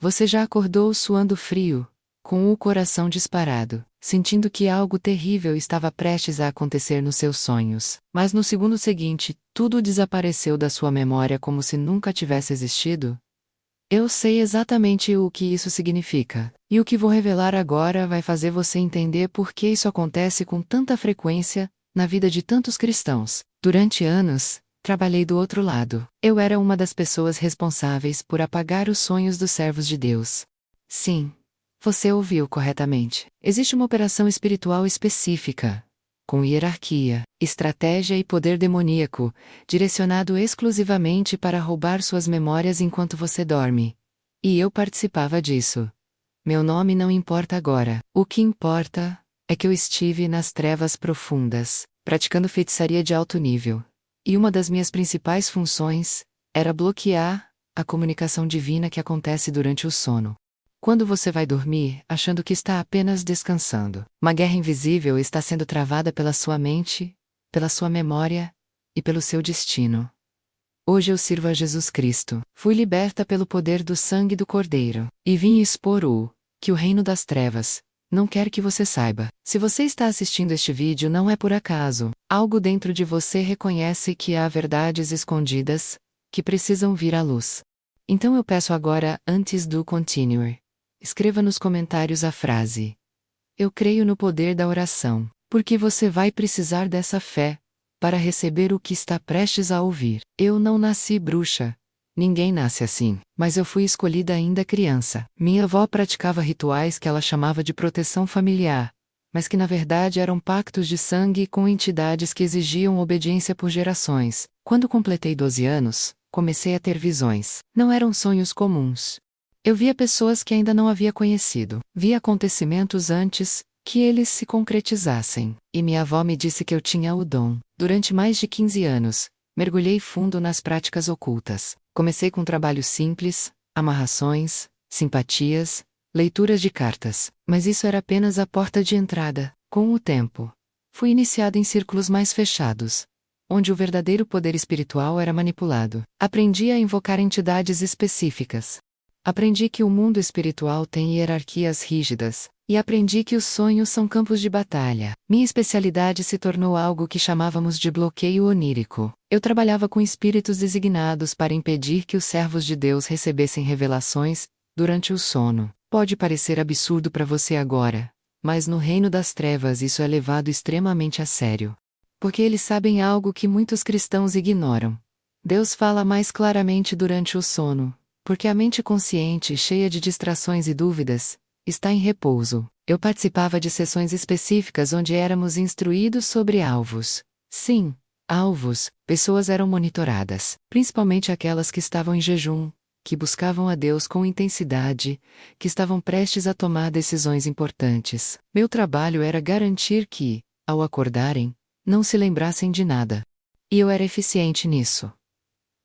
Você já acordou suando frio, com o coração disparado, sentindo que algo terrível estava prestes a acontecer nos seus sonhos. Mas no segundo seguinte, tudo desapareceu da sua memória como se nunca tivesse existido? Eu sei exatamente o que isso significa, e o que vou revelar agora vai fazer você entender por que isso acontece com tanta frequência na vida de tantos cristãos. Durante anos, trabalhei do outro lado. Eu era uma das pessoas responsáveis por apagar os sonhos dos servos de Deus. Sim, você ouviu corretamente. Existe uma operação espiritual específica, com hierarquia, estratégia e poder demoníaco, direcionado exclusivamente para roubar suas memórias enquanto você dorme. E eu participava disso. Meu nome não importa agora. O que importa é que eu estive nas trevas profundas, praticando feitiçaria de alto nível. E uma das minhas principais funções era bloquear a comunicação divina que acontece durante o sono. Quando você vai dormir, achando que está apenas descansando, uma guerra invisível está sendo travada pela sua mente, pela sua memória e pelo seu destino. Hoje eu sirvo a Jesus Cristo. Fui liberta pelo poder do sangue do Cordeiro, e vim expor que o reino das trevas não quer que você saiba. Se você está assistindo este vídeo não é por acaso. Algo dentro de você reconhece que há verdades escondidas que precisam vir à luz. Então eu peço agora, antes do continue, escreva nos comentários a frase: eu creio no poder da oração, porque você vai precisar dessa fé para receber o que está prestes a ouvir. Eu não nasci bruxa. Ninguém nasce assim, mas eu fui escolhida ainda criança. Minha avó praticava rituais que ela chamava de proteção familiar, mas que na verdade eram pactos de sangue com entidades que exigiam obediência por gerações. Quando completei 12 anos, comecei a ter visões. Não eram sonhos comuns. Eu via pessoas que ainda não havia conhecido. Via acontecimentos antes que eles se concretizassem. E minha avó me disse que eu tinha o dom. Durante mais de 15 anos, mergulhei fundo nas práticas ocultas. Comecei com trabalhos simples, amarrações, simpatias, leituras de cartas. Mas isso era apenas a porta de entrada. Com o tempo, fui iniciada em círculos mais fechados, onde o verdadeiro poder espiritual era manipulado. Aprendi a invocar entidades específicas. Aprendi que o mundo espiritual tem hierarquias rígidas, e aprendi que os sonhos são campos de batalha. Minha especialidade se tornou algo que chamávamos de bloqueio onírico. Eu trabalhava com espíritos designados para impedir que os servos de Deus recebessem revelações durante o sono. Pode parecer absurdo para você agora, mas no reino das trevas isso é levado extremamente a sério. Porque eles sabem algo que muitos cristãos ignoram. Deus fala mais claramente durante o sono, porque a mente consciente, cheia de distrações e dúvidas, está em repouso. Eu participava de sessões específicas onde éramos instruídos sobre alvos. Sim, alvos. Pessoas eram monitoradas, principalmente aquelas que estavam em jejum, que buscavam a Deus com intensidade, que estavam prestes a tomar decisões importantes. Meu trabalho era garantir que, ao acordarem, não se lembrassem de nada. E eu era eficiente nisso.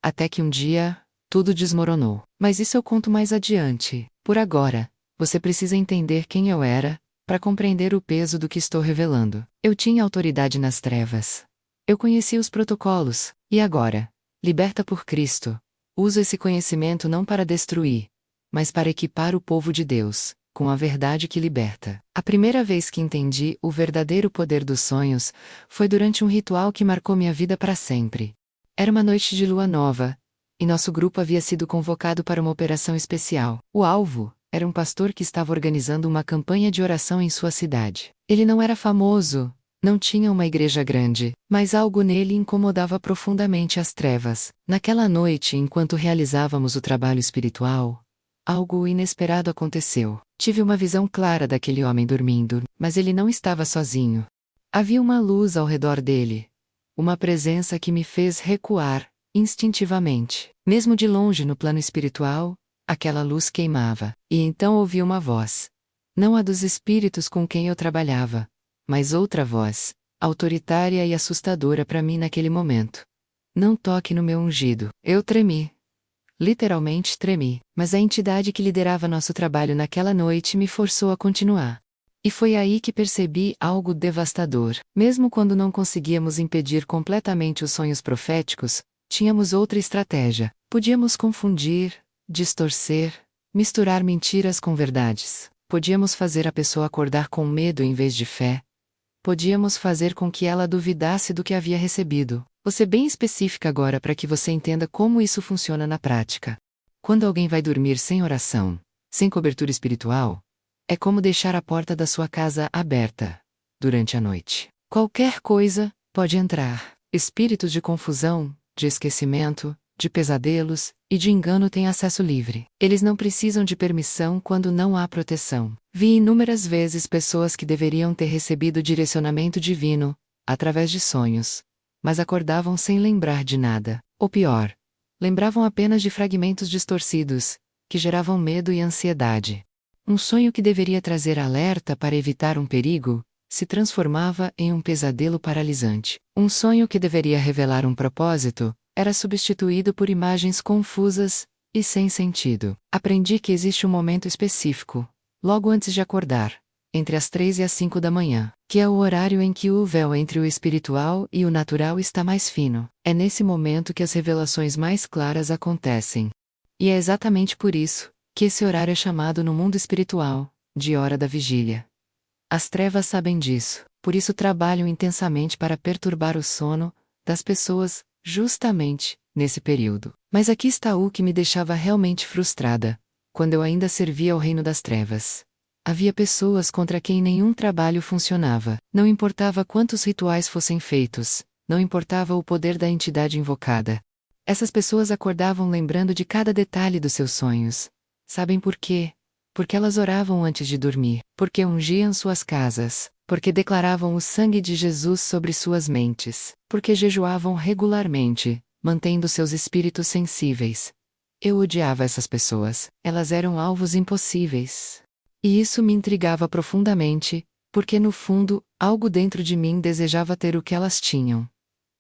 Até que um dia, tudo desmoronou. Mas isso eu conto mais adiante. Por agora, você precisa entender quem eu era, para compreender o peso do que estou revelando. Eu tinha autoridade nas trevas. Eu conhecia os protocolos, e agora, liberta por Cristo, uso esse conhecimento não para destruir, mas para equipar o povo de Deus, com a verdade que liberta. A primeira vez que entendi o verdadeiro poder dos sonhos foi durante um ritual que marcou minha vida para sempre. Era uma noite de lua nova, e nosso grupo havia sido convocado para uma operação especial. O alvo era um pastor que estava organizando uma campanha de oração em sua cidade. Ele não era famoso, não tinha uma igreja grande, mas algo nele incomodava profundamente as trevas. Naquela noite, enquanto realizávamos o trabalho espiritual, algo inesperado aconteceu. Tive uma visão clara daquele homem dormindo, mas ele não estava sozinho. Havia uma luz ao redor dele, uma presença que me fez recuar instintivamente. Mesmo de longe no plano espiritual, aquela luz queimava, e então ouvi uma voz. Não a dos espíritos com quem eu trabalhava, mas outra voz, autoritária e assustadora para mim naquele momento. Não toque no meu ungido. Eu tremi. Literalmente tremi, mas a entidade que liderava nosso trabalho naquela noite me forçou a continuar. E foi aí que percebi algo devastador. Mesmo quando não conseguíamos impedir completamente os sonhos proféticos, tínhamos outra estratégia. Podíamos confundir, distorcer, Misturar mentiras com verdades. Podíamos fazer a pessoa acordar com medo em vez de fé. Podíamos fazer com que ela duvidasse do que havia recebido. Vou ser bem específica agora para que você entenda como isso funciona na prática. Quando alguém vai dormir sem oração, sem cobertura espiritual, é como deixar a porta da sua casa aberta durante a noite. Qualquer coisa pode entrar. Espíritos de confusão, de esquecimento, de pesadelos e de engano têm acesso livre. Eles não precisam de permissão quando não há proteção. Vi inúmeras vezes pessoas que deveriam ter recebido direcionamento divino, através de sonhos, mas acordavam sem lembrar de nada. Ou pior, lembravam apenas de fragmentos distorcidos, que geravam medo e ansiedade. Um sonho que deveria trazer alerta para evitar um perigo, se transformava em um pesadelo paralisante. Um sonho que deveria revelar um propósito, era substituído por imagens confusas e sem sentido. Aprendi que existe um momento específico, logo antes de acordar, entre as 3 e as 5 da manhã, que é o horário em que o véu entre o espiritual e o natural está mais fino. É nesse momento que as revelações mais claras acontecem. E é exatamente por isso que esse horário é chamado no mundo espiritual de hora da vigília. As trevas sabem disso, por isso trabalham intensamente para perturbar o sono das pessoas, justamente nesse período. Mas aqui está o que me deixava realmente frustrada, quando eu ainda servia ao reino das trevas. Havia pessoas contra quem nenhum trabalho funcionava. Não importava quantos rituais fossem feitos, não importava o poder da entidade invocada. Essas pessoas acordavam lembrando de cada detalhe dos seus sonhos. Sabem por quê? Porque elas oravam antes de dormir, porque ungiam suas casas, porque declaravam o sangue de Jesus sobre suas mentes, porque jejuavam regularmente, mantendo seus espíritos sensíveis. Eu odiava essas pessoas, elas eram alvos impossíveis. E isso me intrigava profundamente, porque no fundo, algo dentro de mim desejava ter o que elas tinham.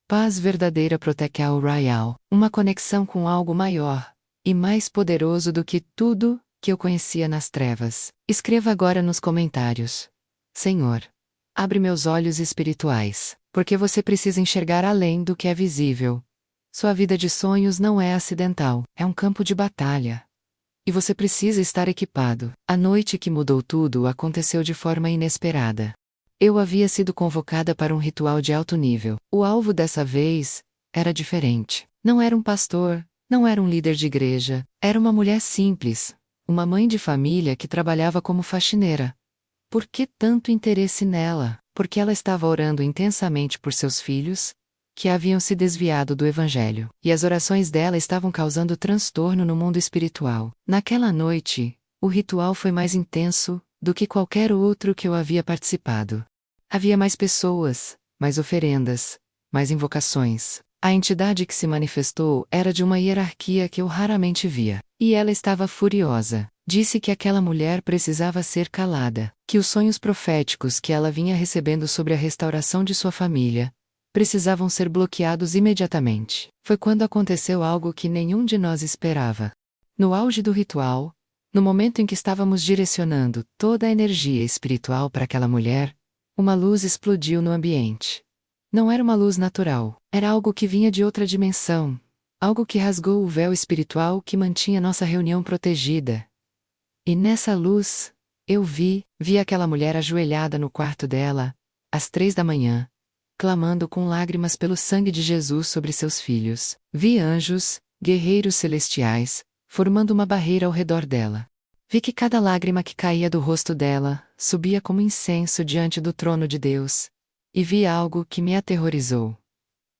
Paz verdadeira Protecao Royal, uma conexão com algo maior e mais poderoso do que tudo que eu conhecia nas trevas. Escreva agora nos comentários: Senhor, abre meus olhos espirituais, porque você precisa enxergar além do que é visível. Sua vida de sonhos não é acidental, é um campo de batalha. E você precisa estar equipado. A noite que mudou tudo aconteceu de forma inesperada. Eu havia sido convocada para um ritual de alto nível. O alvo dessa vez era diferente. Não era um pastor, não era um líder de igreja, era uma mulher simples, uma mãe de família que trabalhava como faxineira. Por que tanto interesse nela? Porque ela estava orando intensamente por seus filhos, que haviam se desviado do Evangelho, e as orações dela estavam causando transtorno no mundo espiritual. Naquela noite, o ritual foi mais intenso do que qualquer outro que eu havia participado. Havia mais pessoas, mais oferendas, mais invocações. A entidade que se manifestou era de uma hierarquia que eu raramente via. E ela estava furiosa. Disse que aquela mulher precisava ser calada, que os sonhos proféticos que ela vinha recebendo sobre a restauração de sua família precisavam ser bloqueados imediatamente. Foi quando aconteceu algo que nenhum de nós esperava. No auge do ritual, no momento em que estávamos direcionando toda a energia espiritual para aquela mulher, uma luz explodiu no ambiente. Não era uma luz natural, era algo que vinha de outra dimensão, algo que rasgou o véu espiritual que mantinha nossa reunião protegida. E nessa luz, eu vi aquela mulher ajoelhada no quarto dela, às 3 da manhã, clamando com lágrimas pelo sangue de Jesus sobre seus filhos. Vi anjos, guerreiros celestiais, formando uma barreira ao redor dela. Vi que cada lágrima que caía do rosto dela subia como incenso diante do trono de Deus. E vi algo que me aterrorizou.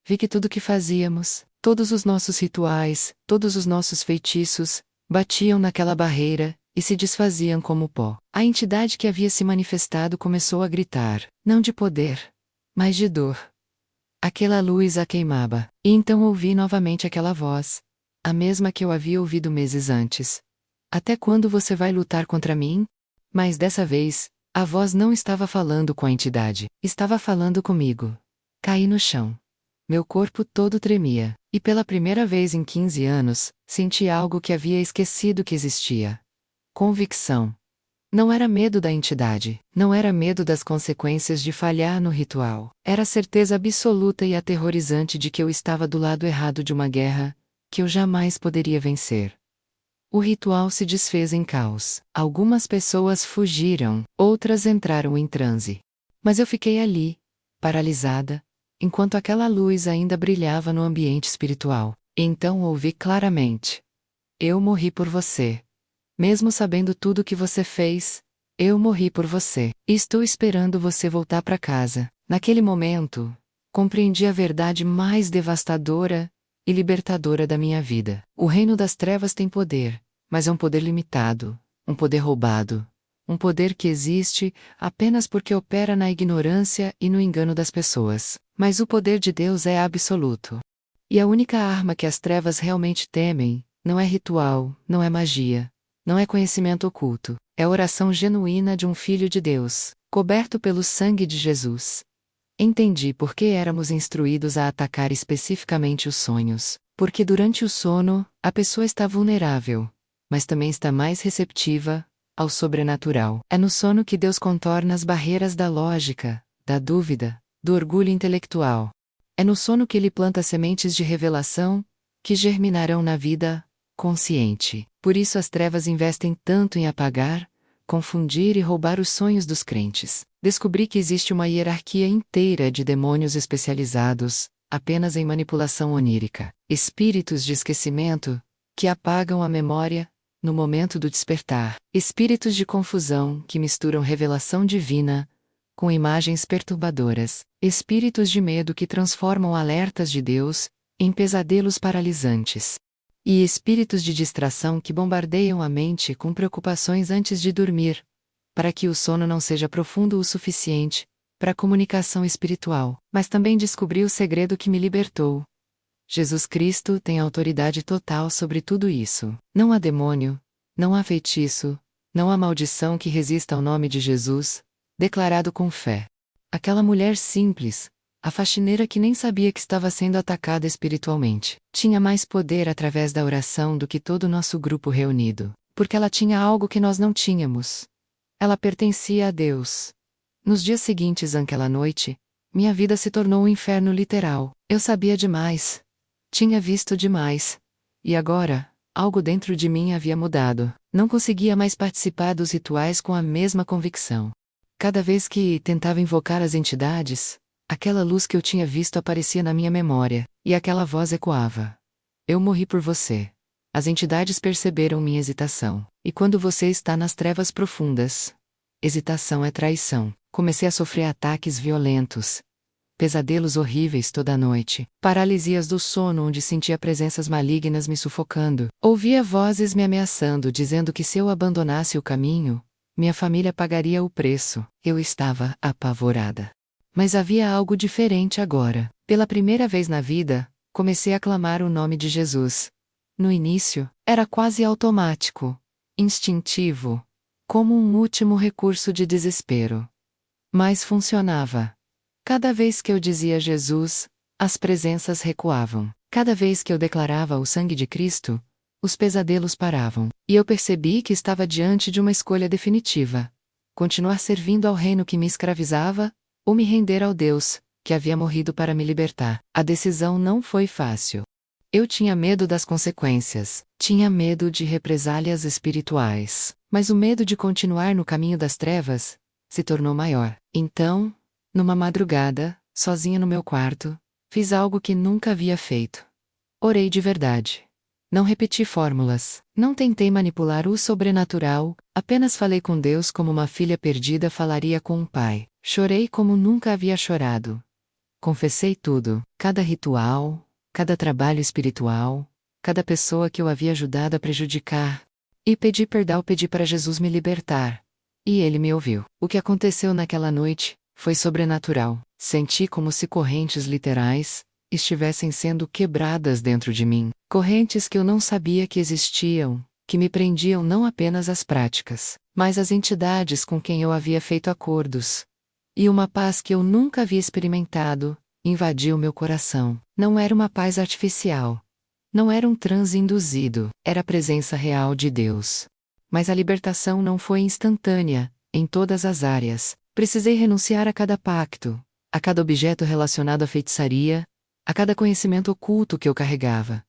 Vi que tudo que fazíamos, todos os nossos rituais, todos os nossos feitiços, batiam naquela barreira e se desfaziam como pó. A entidade que havia se manifestado começou a gritar, não de poder, mas de dor. Aquela luz a queimava, e então ouvi novamente aquela voz, a mesma que eu havia ouvido meses antes. Até quando você vai lutar contra mim? Mas dessa vez, a voz não estava falando com a entidade, estava falando comigo. Caí no chão. Meu corpo todo tremia, e pela primeira vez em 15 anos, senti algo que havia esquecido que existia. Convicção. Não era medo da entidade, não era medo das consequências de falhar no ritual. Era a certeza absoluta e aterrorizante de que eu estava do lado errado de uma guerra, que eu jamais poderia vencer. O ritual se desfez em caos. Algumas pessoas fugiram, outras entraram em transe. Mas eu fiquei ali, paralisada, enquanto aquela luz ainda brilhava no ambiente espiritual. Então ouvi claramente: eu morri por você. Mesmo sabendo tudo o que você fez, eu morri por você. E estou esperando você voltar para casa. Naquele momento, compreendi a verdade mais devastadora e libertadora da minha vida. O reino das trevas tem poder, mas é um poder limitado, um poder roubado, um poder que existe apenas porque opera na ignorância e no engano das pessoas. Mas o poder de Deus é absoluto. E a única arma que as trevas realmente temem não é ritual, não é magia, não é conhecimento oculto, é a oração genuína de um filho de Deus, coberto pelo sangue de Jesus. Entendi por que éramos instruídos a atacar especificamente os sonhos, porque durante o sono, a pessoa está vulnerável, mas também está mais receptiva ao sobrenatural. É no sono que Deus contorna as barreiras da lógica, da dúvida, do orgulho intelectual. É no sono que Ele planta sementes de revelação, que germinarão na vida consciente. Por isso as trevas investem tanto em apagar, confundir e roubar os sonhos dos crentes. Descobri que existe uma hierarquia inteira de demônios especializados, apenas em manipulação onírica. Espíritos de esquecimento, que apagam a memória no momento do despertar. Espíritos de confusão, que misturam revelação divina com imagens perturbadoras. Espíritos de medo que transformam alertas de Deus em pesadelos paralisantes. E espíritos de distração que bombardeiam a mente com preocupações antes de dormir, para que o sono não seja profundo o suficiente para a comunicação espiritual. Mas também descobri o segredo que me libertou. Jesus Cristo tem autoridade total sobre tudo isso. Não há demônio, não há feitiço, não há maldição que resista ao nome de Jesus, declarado com fé. Aquela mulher simples, a faxineira que nem sabia que estava sendo atacada espiritualmente, tinha mais poder através da oração do que todo o nosso grupo reunido, porque ela tinha algo que nós não tínhamos. Ela pertencia a Deus. Nos dias seguintes àquela noite, minha vida se tornou um inferno literal. Eu sabia demais. Tinha visto demais. E agora, algo dentro de mim havia mudado. Não conseguia mais participar dos rituais com a mesma convicção. Cada vez que tentava invocar as entidades, aquela luz que eu tinha visto aparecia na minha memória, e aquela voz ecoava: eu morri por você. As entidades perceberam minha hesitação. E quando você está nas trevas profundas, hesitação é traição. Comecei a sofrer ataques violentos, pesadelos horríveis toda noite, paralisias do sono onde sentia presenças malignas me sufocando. Ouvia vozes me ameaçando, dizendo que se eu abandonasse o caminho, minha família pagaria o preço. Eu estava apavorada. Mas havia algo diferente agora. Pela primeira vez na vida, comecei a clamar o nome de Jesus. No início, era quase automático, instintivo, como um último recurso de desespero. Mas funcionava. Cada vez que eu dizia Jesus, as presenças recuavam. Cada vez que eu declarava o sangue de Cristo, os pesadelos paravam. E eu percebi que estava diante de uma escolha definitiva: continuar servindo ao reino que me escravizava, ou me render ao Deus, que havia morrido para me libertar. A decisão não foi fácil. Eu tinha medo das consequências, tinha medo de represálias espirituais, mas o medo de continuar no caminho das trevas se tornou maior. Então, numa madrugada, sozinha no meu quarto, fiz algo que nunca havia feito. Orei de verdade. Não repeti fórmulas, não tentei manipular o sobrenatural, apenas falei com Deus como uma filha perdida falaria com um pai. Chorei como nunca havia chorado. Confessei tudo, cada ritual, cada trabalho espiritual, cada pessoa que eu havia ajudado a prejudicar. E pedi perdão, pedi para Jesus me libertar. E Ele me ouviu. O que aconteceu naquela noite foi sobrenatural. Senti como se correntes literais estivessem sendo quebradas dentro de mim. Correntes que eu não sabia que existiam, que me prendiam não apenas às práticas, mas às entidades com quem eu havia feito acordos. E uma paz que eu nunca havia experimentado invadiu meu coração. Não era uma paz artificial. Não era um transe induzido, era a presença real de Deus. Mas a libertação não foi instantânea, em todas as áreas. Precisei renunciar a cada pacto, a cada objeto relacionado à feitiçaria, a cada conhecimento oculto que eu carregava.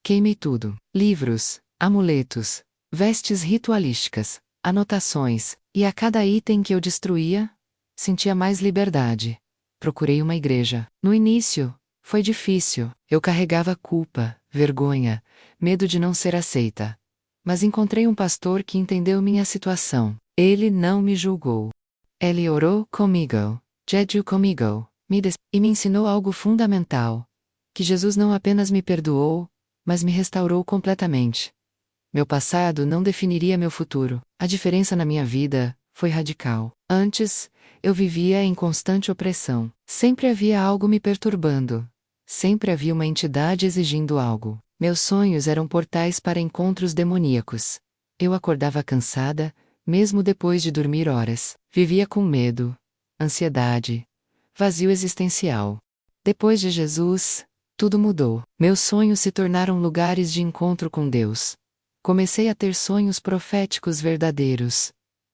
Queimei tudo: livros, Amuletos, vestes ritualísticas, anotações, e a cada item que eu destruía, sentia mais liberdade. Procurei uma igreja. No início, foi difícil. Eu carregava culpa, vergonha, medo de não ser aceita. Mas encontrei um pastor que entendeu minha situação. Ele não me julgou. Ele orou comigo, jejuou comigo, e me ensinou algo fundamental: que Jesus não apenas me perdoou, mas me restaurou completamente. Meu passado não definiria meu futuro. A diferença na minha vida foi radical. Antes, eu vivia em constante opressão. Sempre havia algo me perturbando. Sempre havia uma entidade exigindo algo. Meus sonhos eram portais para encontros demoníacos. Eu acordava cansada, mesmo depois de dormir horas. Vivia com medo, ansiedade, vazio existencial. Depois de Jesus, tudo mudou. Meus sonhos se tornaram lugares de encontro com Deus. Comecei a ter sonhos proféticos verdadeiros,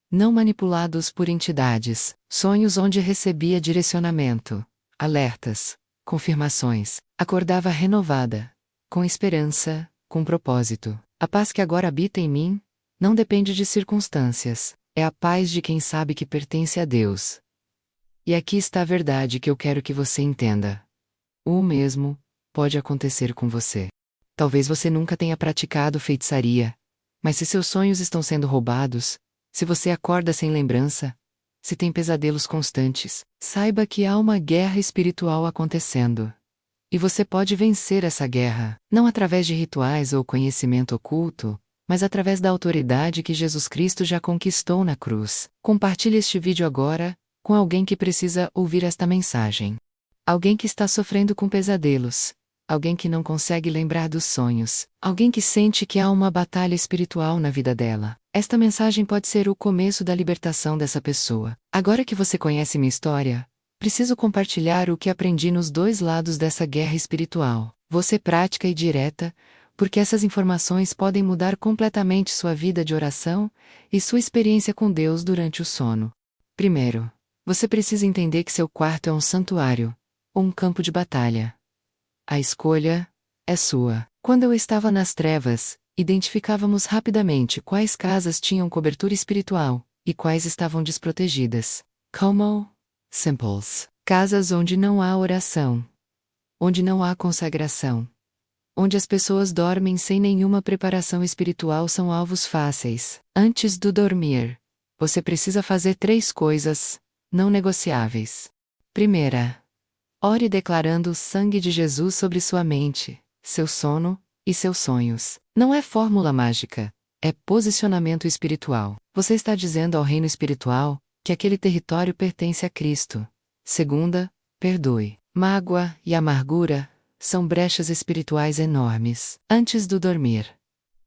não manipulados por entidades, sonhos onde recebia direcionamento, alertas, confirmações. Acordava renovada, com esperança, com propósito. A paz que agora habita em mim não depende de circunstâncias, é a paz de quem sabe que pertence a Deus. E aqui está a verdade que eu quero que você entenda. O mesmo pode acontecer com você. Talvez você nunca tenha praticado feitiçaria, mas se seus sonhos estão sendo roubados, se você acorda sem lembrança, se tem pesadelos constantes, saiba que há uma guerra espiritual acontecendo. E você pode vencer essa guerra, não através de rituais ou conhecimento oculto, mas através da autoridade que Jesus Cristo já conquistou na cruz. Compartilhe este vídeo agora com alguém que precisa ouvir esta mensagem. Alguém que está sofrendo com pesadelos. Alguém que não consegue lembrar dos sonhos. Alguém que sente que há uma batalha espiritual na vida dela. Esta mensagem pode ser o começo da libertação dessa pessoa. Agora que você conhece minha história, preciso compartilhar o que aprendi nos dois lados dessa guerra espiritual. Vou ser prática e direta, porque essas informações podem mudar completamente sua vida de oração e sua experiência com Deus durante o sono. Primeiro, você precisa entender que seu quarto é um santuário, ou um campo de batalha. A escolha é sua. Quando eu estava nas trevas, identificávamos rapidamente quais casas tinham cobertura espiritual e quais estavam desprotegidas. Como simples. Casas onde não há oração, onde não há consagração, onde as pessoas dormem sem nenhuma preparação espiritual são alvos fáceis. Antes do dormir, você precisa fazer 3 coisas não negociáveis. Primeira, ore declarando o sangue de Jesus sobre sua mente, seu sono e seus sonhos. Não é fórmula mágica, é posicionamento espiritual. Você está dizendo ao reino espiritual que aquele território pertence a Cristo. Segunda, perdoe. Mágoa e amargura são brechas espirituais enormes. Antes do dormir,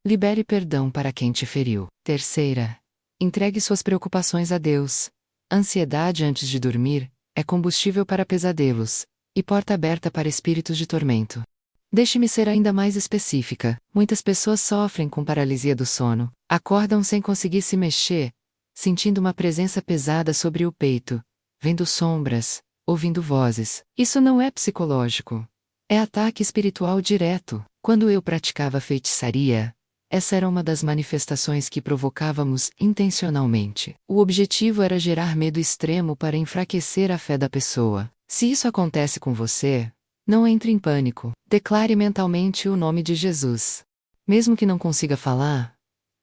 libere perdão para quem te feriu. Terceira, entregue suas preocupações a Deus. Ansiedade antes de dormir é combustível para pesadelos, e porta aberta para espíritos de tormento. Deixe-me ser ainda mais específica. Muitas pessoas sofrem com paralisia do sono, acordam sem conseguir se mexer, sentindo uma presença pesada sobre o peito, vendo sombras, ouvindo vozes. Isso não é psicológico. É ataque espiritual direto. Quando eu praticava feitiçaria, essa era uma das manifestações que provocávamos intencionalmente. O objetivo era gerar medo extremo para enfraquecer a fé da pessoa. Se isso acontece com você, não entre em pânico. Declare mentalmente o nome de Jesus. Mesmo que não consiga falar,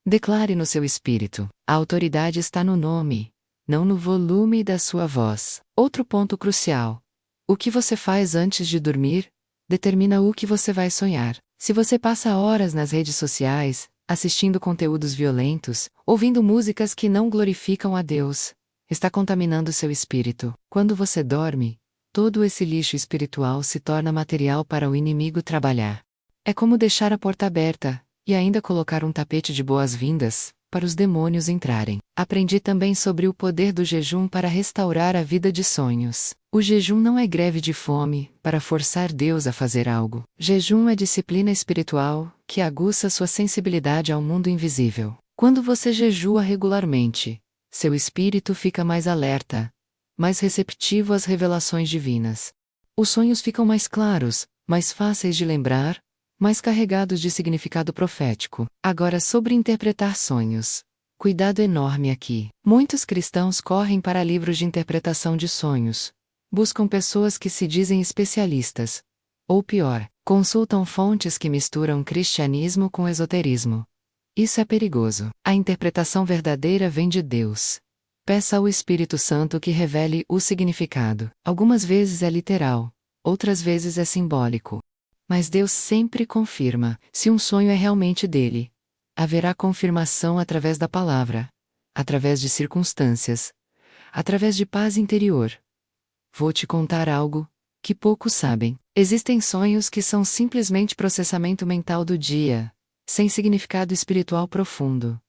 declare no seu espírito. A autoridade está no nome, não no volume da sua voz. Outro ponto crucial: o que você faz antes de dormir determina o que você vai sonhar. Se você passa horas nas redes sociais, assistindo conteúdos violentos, ouvindo músicas que não glorificam a Deus, está contaminando seu espírito. Quando você dorme, todo esse lixo espiritual se torna material para o inimigo trabalhar. É como deixar a porta aberta, e ainda colocar um tapete de boas-vindas, para os demônios entrarem. Aprendi também sobre o poder do jejum para restaurar a vida de sonhos. O jejum não é greve de fome, para forçar Deus a fazer algo. Jejum é disciplina espiritual, que aguça sua sensibilidade ao mundo invisível. Quando você jejua regularmente, seu espírito fica mais alerta, mais receptivo às revelações divinas. Os sonhos ficam mais claros, mais fáceis de lembrar, mas carregados de significado profético. Agora, sobre interpretar sonhos. Cuidado enorme aqui. Muitos cristãos correm para livros de interpretação de sonhos. Buscam pessoas que se dizem especialistas. Ou pior, consultam fontes que misturam cristianismo com esoterismo. Isso é perigoso. A interpretação verdadeira vem de Deus. Peça ao Espírito Santo que revele o significado. Algumas vezes é literal, outras vezes é simbólico. Mas Deus sempre confirma se um sonho é realmente dele. Haverá confirmação através da palavra, através de circunstâncias, através de paz interior. Vou te contar algo que poucos sabem. Existem sonhos que são simplesmente processamento mental do dia, sem significado espiritual profundo.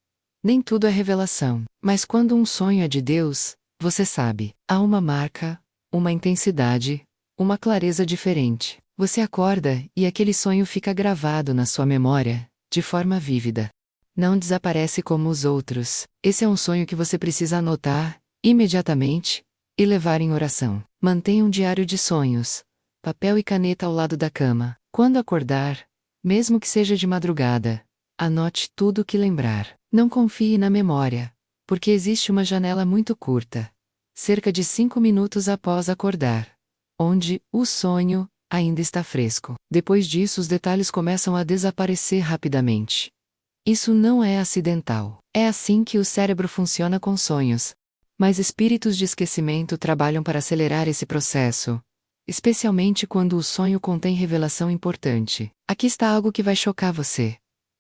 Nem tudo é revelação, mas quando um sonho é de Deus, você sabe, há uma marca, uma intensidade, uma clareza diferente. Você acorda e aquele sonho fica gravado na sua memória, de forma vívida. Não desaparece como os outros. Esse é um sonho que você precisa anotar, imediatamente, e levar em oração. Mantenha um diário de sonhos, papel e caneta ao lado da cama. Quando acordar, mesmo que seja de madrugada, anote tudo o que lembrar. Não confie na memória, porque existe uma janela muito curta, cerca de 5 minutos após acordar, onde o sonho ainda está fresco. Depois disso, os detalhes começam a desaparecer rapidamente. Isso não é acidental. É assim que o cérebro funciona com sonhos. Mas espíritos de esquecimento trabalham para acelerar esse processo, especialmente quando o sonho contém revelação importante. Aqui está algo que vai chocar você.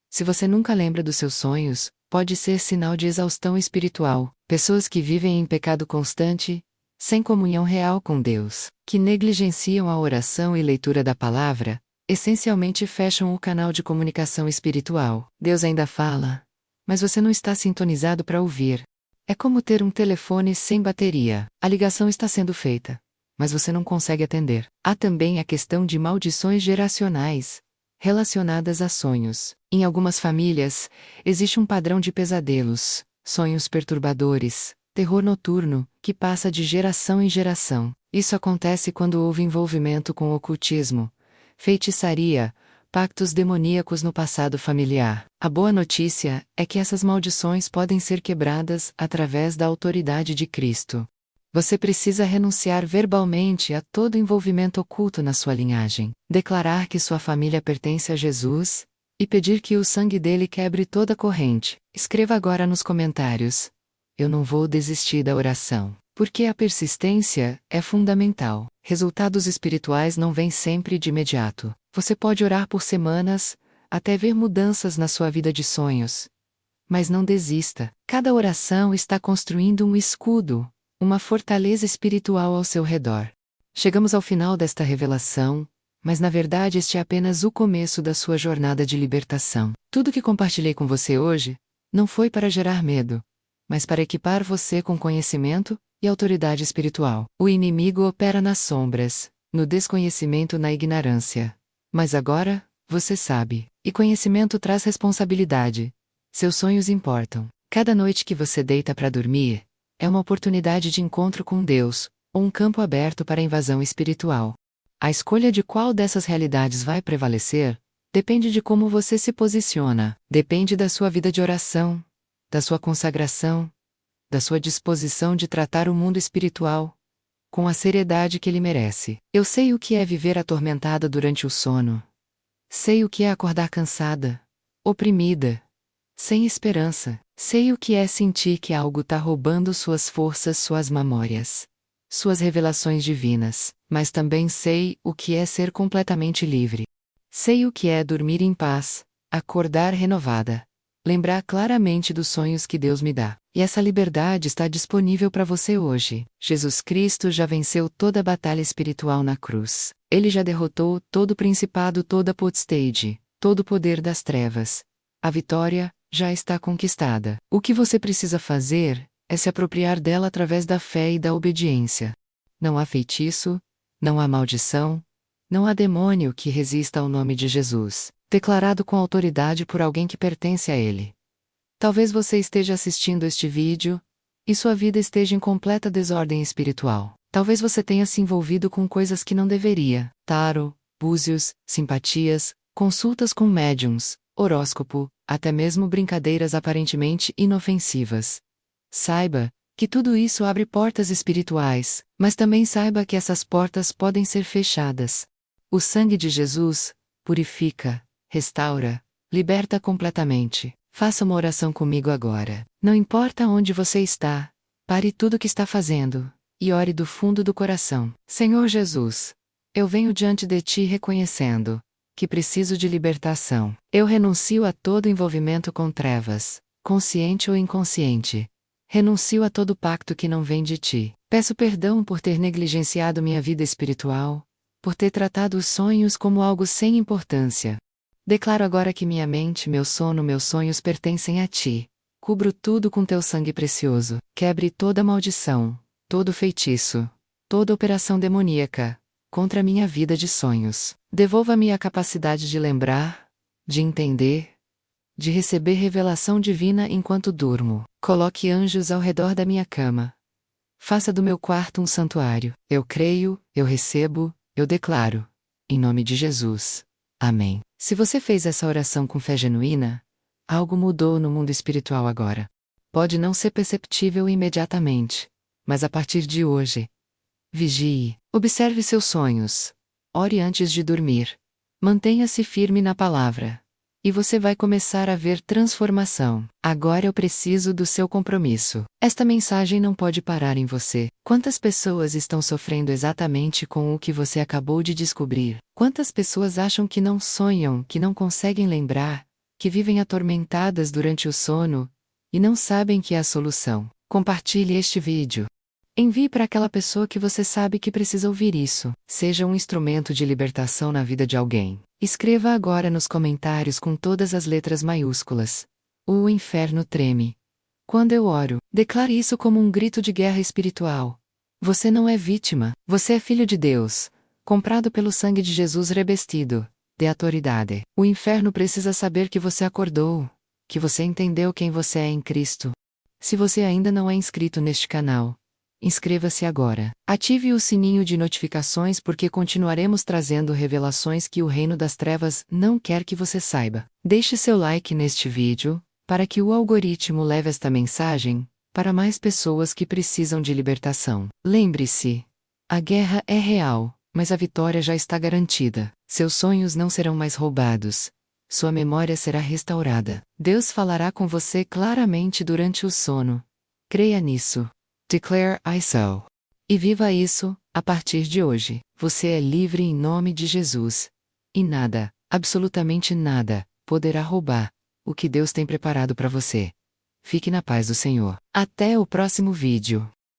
Se você nunca lembra dos seus sonhos, pode ser sinal de exaustão espiritual. Pessoas que vivem em pecado constante, sem comunhão real com Deus, que negligenciam a oração e leitura da palavra, essencialmente fecham o canal de comunicação espiritual. Deus ainda fala, mas você não está sintonizado para ouvir. É como ter um telefone sem bateria. A ligação está sendo feita, mas você não consegue atender. Há também a questão de maldições geracionais, relacionadas a sonhos. Em algumas famílias, existe um padrão de pesadelos, sonhos perturbadores, terror noturno, que passa de geração em geração. Isso acontece quando houve envolvimento com ocultismo, feitiçaria, pactos demoníacos no passado familiar. A boa notícia é que essas maldições podem ser quebradas através da autoridade de Cristo. Você precisa renunciar verbalmente a todo envolvimento oculto na sua linhagem, declarar que sua família pertence a Jesus, e pedir que o sangue dele quebre toda corrente. Escreva agora nos comentários: eu não vou desistir da oração. Porque a persistência é fundamental. Resultados espirituais não vêm sempre de imediato. Você pode orar por semanas, até ver mudanças na sua vida de sonhos. Mas não desista. Cada oração está construindo um escudo, uma fortaleza espiritual ao seu redor. Chegamos ao final desta revelação, mas na verdade este é apenas o começo da sua jornada de libertação. Tudo que compartilhei com você hoje não foi para gerar medo, mas para equipar você com conhecimento e autoridade espiritual. O inimigo opera nas sombras, no desconhecimento, na ignorância. Mas agora, você sabe. E conhecimento traz responsabilidade. Seus sonhos importam. Cada noite que você deita para dormir, é uma oportunidade de encontro com Deus, ou um campo aberto para a invasão espiritual. A escolha de qual dessas realidades vai prevalecer, depende de como você se posiciona. Depende da sua vida de oração, da sua consagração, da sua disposição de tratar o mundo espiritual com a seriedade que ele merece. Eu sei o que é viver atormentada durante o sono. Sei o que é acordar cansada, oprimida, sem esperança. Sei o que é sentir que algo está roubando suas forças, suas memórias, suas revelações divinas. Mas também sei o que é ser completamente livre. Sei o que é dormir em paz, acordar renovada, lembrar claramente dos sonhos que Deus me dá. E essa liberdade está disponível para você hoje. Jesus Cristo já venceu toda a batalha espiritual na cruz. Ele já derrotou todo o principado, toda a potestade, todo o poder das trevas. A vitória já está conquistada. O que você precisa fazer é se apropriar dela através da fé e da obediência. Não há feitiço, não há maldição, não há demônio que resista ao nome de Jesus, declarado com autoridade por alguém que pertence a Ele. Talvez você esteja assistindo este vídeo e sua vida esteja em completa desordem espiritual. Talvez você tenha se envolvido com coisas que não deveria. Tarot, búzios, simpatias, consultas com médiums, horóscopo, até mesmo brincadeiras aparentemente inofensivas. Saiba que tudo isso abre portas espirituais, mas também saiba que essas portas podem ser fechadas. O sangue de Jesus purifica, restaura, liberta completamente. Faça uma oração comigo agora. Não importa onde você está, pare tudo o que está fazendo e ore do fundo do coração. Senhor Jesus, eu venho diante de Ti reconhecendo que preciso de libertação. Eu renuncio a todo envolvimento com trevas, consciente ou inconsciente. Renuncio a todo pacto que não vem de Ti. Peço perdão por ter negligenciado minha vida espiritual, por ter tratado os sonhos como algo sem importância. Declaro agora que minha mente, meu sono, meus sonhos pertencem a Ti. Cubro tudo com Teu sangue precioso. Quebre toda maldição, todo feitiço, toda operação demoníaca contra a minha vida de sonhos. Devolva-me a capacidade de lembrar, de entender, de receber revelação divina enquanto durmo. Coloque anjos ao redor da minha cama. Faça do meu quarto um santuário. Eu creio, eu recebo, eu declaro. Em nome de Jesus. Amém. Se você fez essa oração com fé genuína, algo mudou no mundo espiritual agora. Pode não ser perceptível imediatamente, mas a partir de hoje, vigie, observe seus sonhos, ore antes de dormir, mantenha-se firme na palavra, e você vai começar a ver transformação. Agora eu preciso do seu compromisso. Esta mensagem não pode parar em você. Quantas pessoas estão sofrendo exatamente com o que você acabou de descobrir? Quantas pessoas acham que não sonham, que não conseguem lembrar, que vivem atormentadas durante o sono, e não sabem que é a solução? Compartilhe este vídeo. Envie para aquela pessoa que você sabe que precisa ouvir isso. Seja um instrumento de libertação na vida de alguém. Escreva agora nos comentários com todas as letras maiúsculas: o inferno treme quando eu oro. Declare isso como um grito de guerra espiritual. Você não é vítima, você é filho de Deus, comprado pelo sangue de Jesus revestido de autoridade. O inferno precisa saber que você acordou, que você entendeu quem você é em Cristo. Se você ainda não é inscrito neste canal, inscreva-se agora. Ative o sininho de notificações porque continuaremos trazendo revelações que o reino das trevas não quer que você saiba. Deixe seu like neste vídeo, para que o algoritmo leve esta mensagem para mais pessoas que precisam de libertação. Lembre-se, a guerra é real, mas a vitória já está garantida. Seus sonhos não serão mais roubados. Sua memória será restaurada. Deus falará com você claramente durante o sono. Creia nisso. Declare I so. E viva isso, a partir de hoje. Você é livre em nome de Jesus. E nada, absolutamente nada, poderá roubar o que Deus tem preparado para você. Fique na paz do Senhor. Até o próximo vídeo.